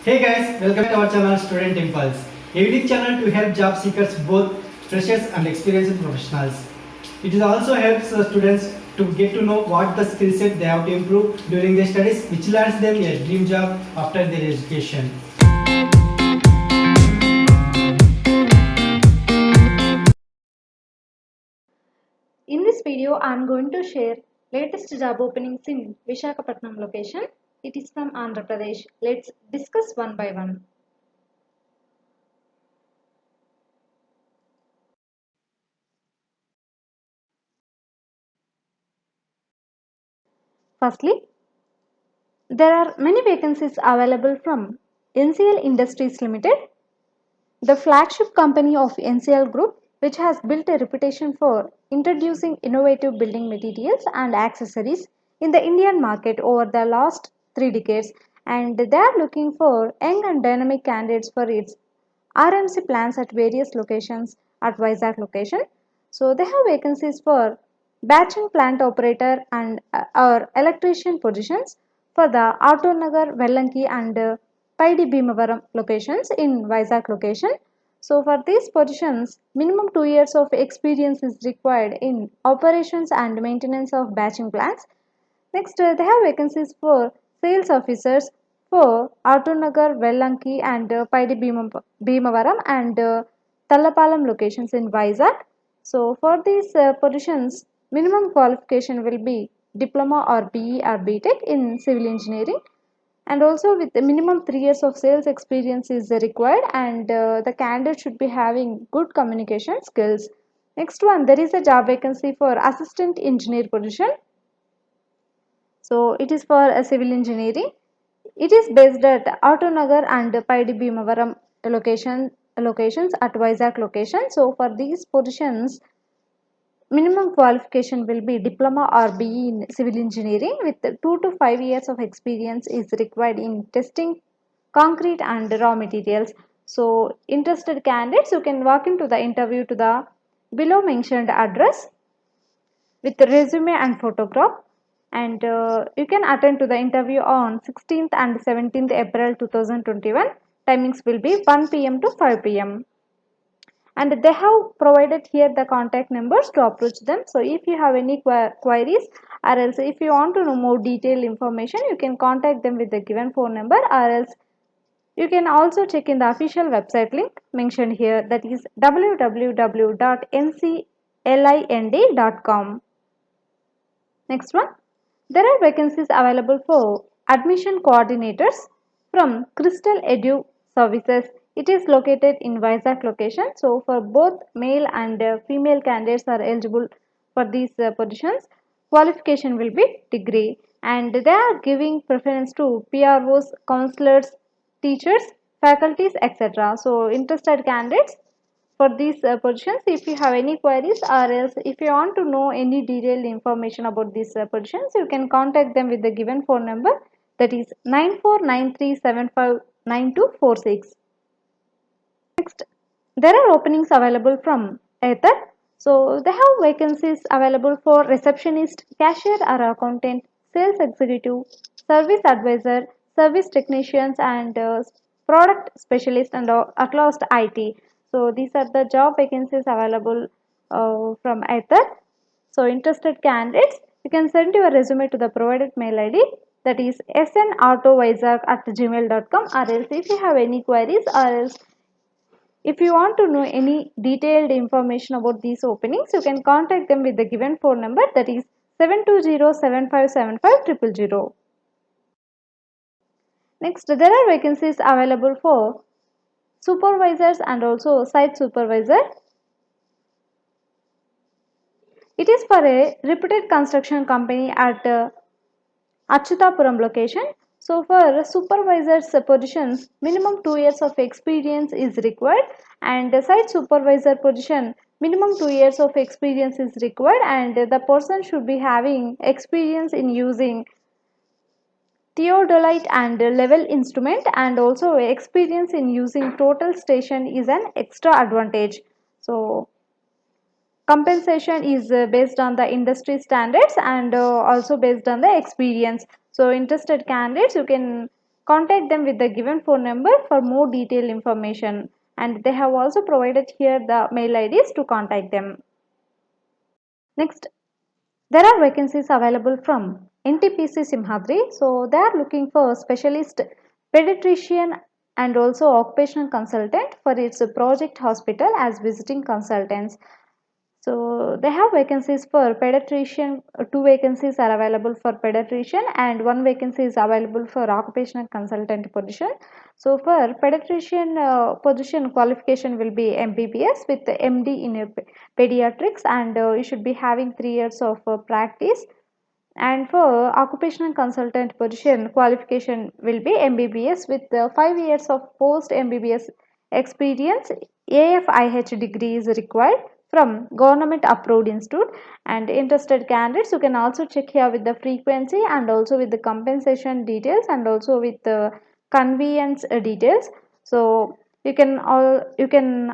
Hey guys, welcome to our channel Student Impulse, a unique channel to help job seekers, both freshers and experienced professionals. It also helps students to get to know what the skill set they have to improve during their studies, which lands them a dream job after their education. In this video, I am going to share latest job openings in Visakhapatnam location. It is from Andhra Pradesh. Let's discuss one by one. Firstly, there are many vacancies available from NCL Industries Limited, the flagship company of NCL Group, which has built a reputation for introducing innovative building materials and accessories in the Indian market over the last 3 decades, and they are looking for young and dynamic candidates for its RMC plants at various locations at Vizag location. So they have vacancies for batching plant operator and or electrician positions for the Autonagar, Vellanki and Paidi Bhimavaram locations in Vizag location. So for these positions, minimum 2 years of experience is required in operations and maintenance of batching plants. Next, they have vacancies for sales officers for Autonagar, Vellanki and Paidi Bhimavaram and Tallapalam locations in Vizag. So for these positions, minimum qualification will be diploma or BE or BTech in civil engineering, and also with the minimum 3 years of sales experience is required, and the candidate should be having good communication skills. Next one, there is a job vacancy for assistant engineer position. So it is for a civil engineering. It is based at Autonagar and Paidi Bhimavaram locations at Vizag location. So for these positions, minimum qualification will be diploma or BE in civil engineering with 2 to 5 years of experience is required in testing concrete and raw materials. So interested candidates, you can walk into the interview to the below mentioned address with resume and photograph, and you can attend to the interview on 16th and 17th April 2021. Timings will be 1 p.m. to 5 p.m. and they have provided here the contact numbers to approach them. So if you have any queries, or else if you want to know more detailed information, you can contact them with the given phone number, or else you can also check in the official website link mentioned here, that is www.nclind.com. Next one, there are vacancies available for admission coordinators from Crystal Edu Services. It is located in Vizag location. So for both male and female candidates are eligible for these positions. Qualification will be degree, and they are giving preference to PROs, counselors, teachers, faculties, etc. So interested candidates for these positions, if you have any queries, or else if you want to know any detailed information about these positions, you can contact them with the given phone number, that is 9493759246. Next, there are openings available from Ether. So they have vacancies available for receptionist, cashier or accountant, sales executive, service advisor, service technicians, and product specialist, and at last IT. So these are the job vacancies available from Ether. So interested candidates, you can send your resume to the provided mail ID, that is snautovizag@gmail.com, or else if you have any queries, or else if you want to know any detailed information about these openings, you can contact them with the given phone number, that is 720-7575-000. Next, there are vacancies available for supervisors and also site supervisor. It is for a reputed construction company at Achyutapuram location. So for supervisors positions, minimum 2 years of experience is required, and the site supervisor position, minimum 2 years of experience is required, and the person should be having experience in using theodolite and level instrument, and also experience in using total station is an extra advantage. So compensation is based on the industry standards, and also based on the experience. So interested candidates, you can contact them with the given phone number for more detailed information, and they have also provided here the mail IDs to contact them. Next, there are vacancies available from NTPC Simhadri. So they are looking for specialist pediatrician and also occupational consultant for its project hospital as visiting consultants. So they have vacancies for pediatrician, two vacancies are available for pediatrician and one vacancy is available for occupational consultant position. So for pediatrician position, qualification will be MBBS with the MD in pediatrics, and you should be having 3 years of practice. And for occupational consultant position, qualification will be MBBS with 5 years of post MBBS experience. AFIH degree is required from government approved institute, and interested candidates, you can also check here with the frequency and also with the compensation details and also with the convenience details. So you can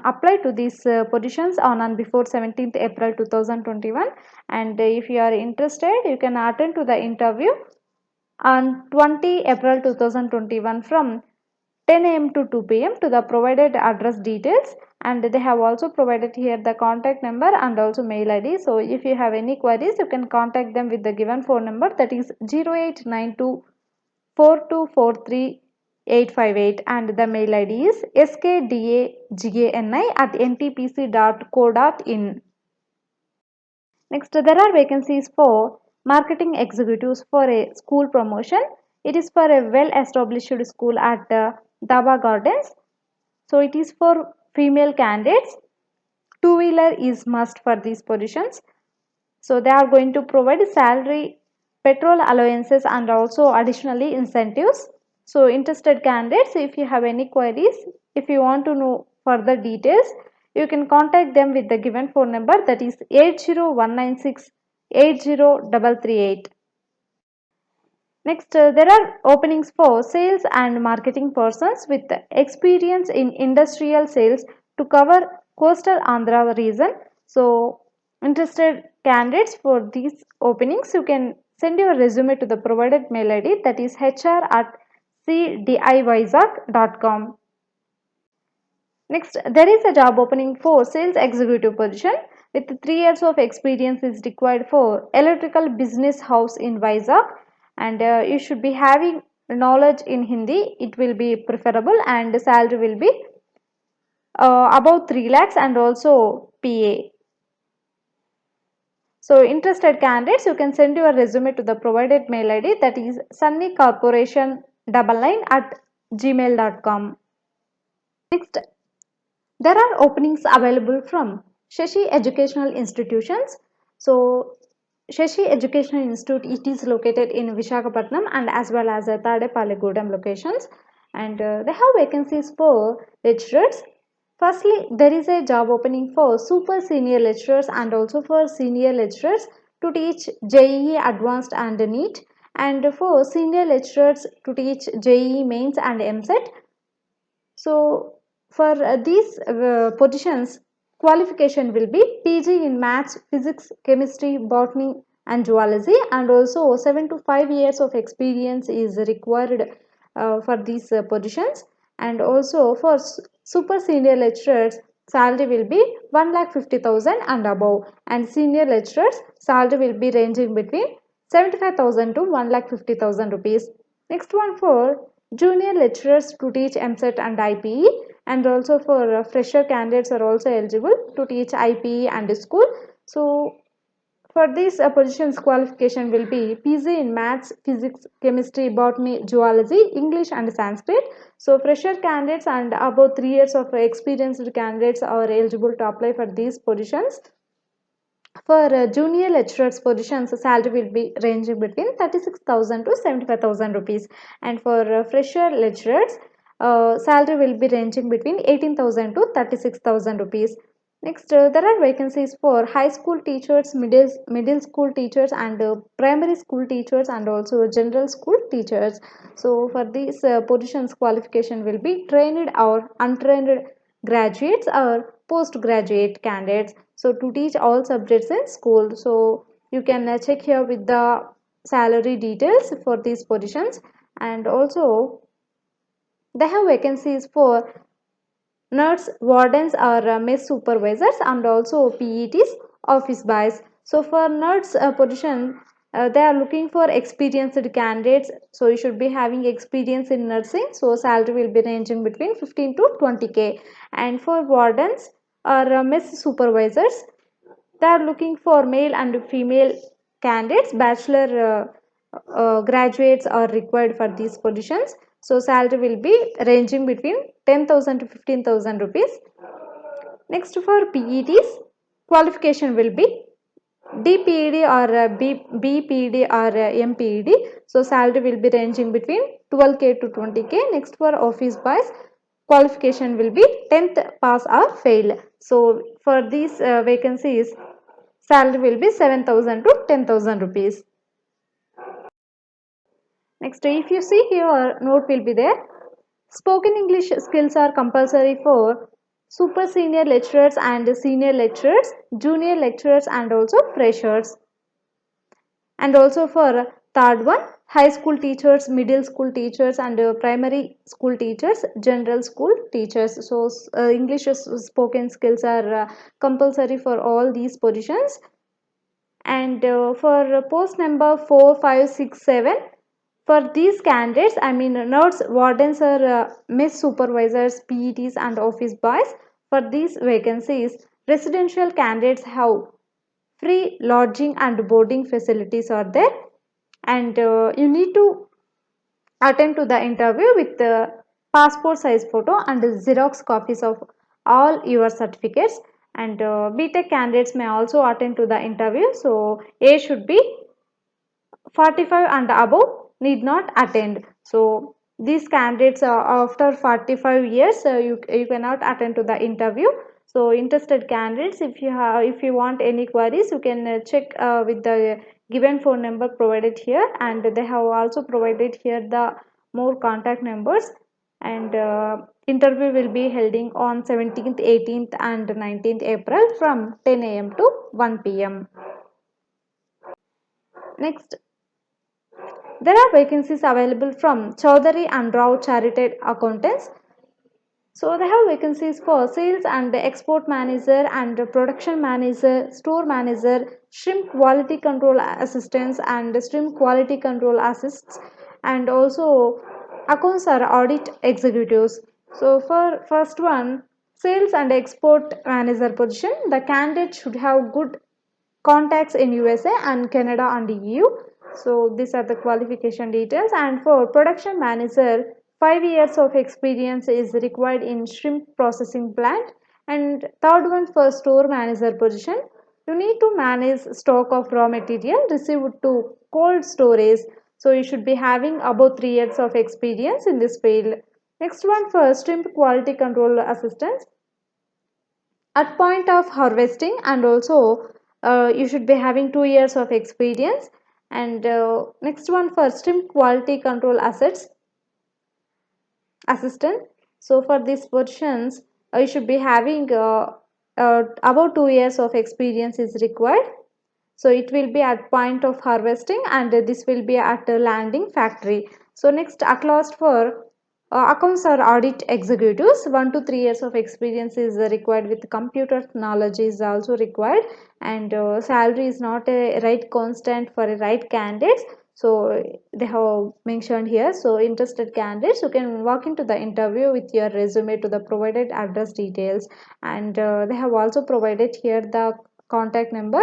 apply to these positions on and before 17th April 2021, and if you are interested you can attend to the interview on 20 April 2021 from 10 a.m. to 2 p.m. to the provided address details, and they have also provided here the contact number and also mail ID. So if you have any queries you can contact them with the given phone number, that is 0892 4243858, and the mail ID is skdagani@ntpc.co.in. Next, there are vacancies for marketing executives for a school promotion. It is for a well-established school at Daba Gardens. So it is for female candidates. Two-wheeler is must for these positions. So they are going to provide salary, petrol allowances, and also additionally incentives. So interested candidates, if you have any queries, if you want to know further details, you can contact them with the given phone number, that is 80196 80338. Next, there are openings for sales and marketing persons with experience in industrial sales to cover coastal Andhra region. So interested candidates for these openings, you can send your resume to the provided mail ID, that is hr@cdivizag.com. Next, there is a job opening for sales executive position with 3 years of experience is required for electrical business house in Vizag, and you should be having knowledge in Hindi, it will be preferable, and the salary will be about 3 lakhs and also PA. So interested candidates, you can send your resume to the provided mail ID, that is sunnycorporation99@gmail.com. Next, there are openings available from Shashi Educational Institutions. So Shashi Educational Institute, it is located in Visakhapatnam and as well as Tadepalligudem locations, and they have vacancies for lecturers. Firstly, there is a job opening for super senior lecturers and also for senior lecturers to teach JEE Advanced and NEET, and for senior lecturers to teach JEE Mains and MSET. So for these positions, qualification will be PG in Maths, Physics, Chemistry, Botany and Zoology, and also 7 to 5 years of experience is required for these positions. And also for super senior lecturers, salary will be 1,50,000 and above, and senior lecturers salary will be ranging between 75,000 to 1,50,000 rupees. Next one for junior lecturers to teach MSET and IPE, and also for fresher candidates are also eligible to teach IPE and school. So for these positions, qualification will be PG in Maths, Physics, Chemistry, Botany, Zoology, English and Sanskrit. So fresher candidates and about 3 years of experienced candidates are eligible to apply for these positions. For junior lecturers positions, salary will be ranging between 36,000 to 75,000 rupees, and for fresher lecturers, salary will be ranging between 18,000 to 36,000 rupees. Next, there are vacancies for high school teachers, middle school teachers, and primary school teachers, and also general school teachers. So for these positions, qualification will be trained or untrained graduates or postgraduate candidates, so to teach all subjects in school. So you can check here with the salary details for these positions, and also They have vacancies for nurse, wardens or mess supervisors, and also PETs, office boys. So for nurse position, they are looking for experienced candidates. So you should be having experience in nursing. So salary will be ranging between 15 to 20k. And for wardens or mess supervisors, they are looking for male and female candidates. Bachelor graduates are required for these positions. So salary will be ranging between 10,000 to 15,000 rupees. Next, for PETs, qualification will be DPED or BPED or MPED. So salary will be ranging between 12k to 20k. Next, for office boys, qualification will be 10th pass or fail. So for these vacancies, salary will be 7,000 to 10,000 rupees. Next, if you see here, note will be there. Spoken English skills are compulsory for super senior lecturers and senior lecturers, junior lecturers and also freshers. And also for third one, high school teachers, middle school teachers and primary school teachers, general school teachers. So English spoken skills are compulsory for all these positions. And for post number 4, 5, 6, 7, for these candidates, I mean nurse, wardens or mess supervisors, PETs and office boys, for these vacancies, residential candidates have free lodging and boarding facilities are there. And you need to attend to the interview with the passport size photo and Xerox copies of all your certificates. And BTech candidates may also attend to the interview. So age should be 45 and above need not attend. So these candidates after 45 years you cannot attend to the interview. So interested candidates, if you want any queries, you can check with the given phone number provided here, and they have also provided here the more contact numbers. And interview will be holding on 17th, 18th and 19th April from 10 a.m. to 1 p.m. Next, there are vacancies available from Chaudhary and Rao Chartered Accountants. So they have vacancies for sales and export manager and production manager, store manager, shrimp quality control assistants and shrimp quality control assists, and also accounts or audit executives. So for first one, sales and export manager position, the candidate should have good contacts in USA and Canada and EU. So these are the qualification details. And for production manager, 5 years of experience is required in shrimp processing plant. And third one, for store manager position, you need to manage stock of raw material received to cold storage. So you should be having about 3 years of experience in this field. Next one, for shrimp quality control assistance, at point of harvesting, and also you should be having 2 years of experience. And next one, for shrimp quality control assets assistant. So for these positions you should be having about 2 years of experience is required. So it will be at point of harvesting, and this will be at a landing factory. So next, at last, for accounts or audit executives, 1 to 3 years of experience is required with computer knowledge is also required. And salary is not a right constant for a right candidates. So they have mentioned here. So interested candidates, you can walk into the interview with your resume to the provided address details. And they have also provided here the contact number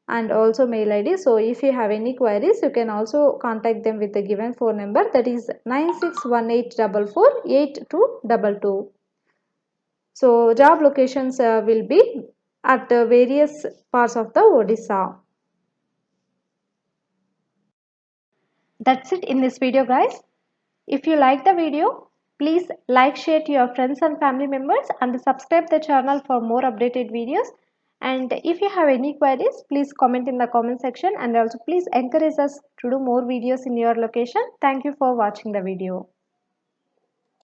and also mail ID. So if you have any queries, you can also contact them with the given phone number, that is 9618448222. So job locations will be at various parts of the Odisha. That's it in this video, guys. If you like the video, please like, share to your friends and family members, and subscribe the channel for more updated videos. And if you have any queries, please comment in the comment section, and also please encourage us to do more videos in your location. Thank you for watching the video.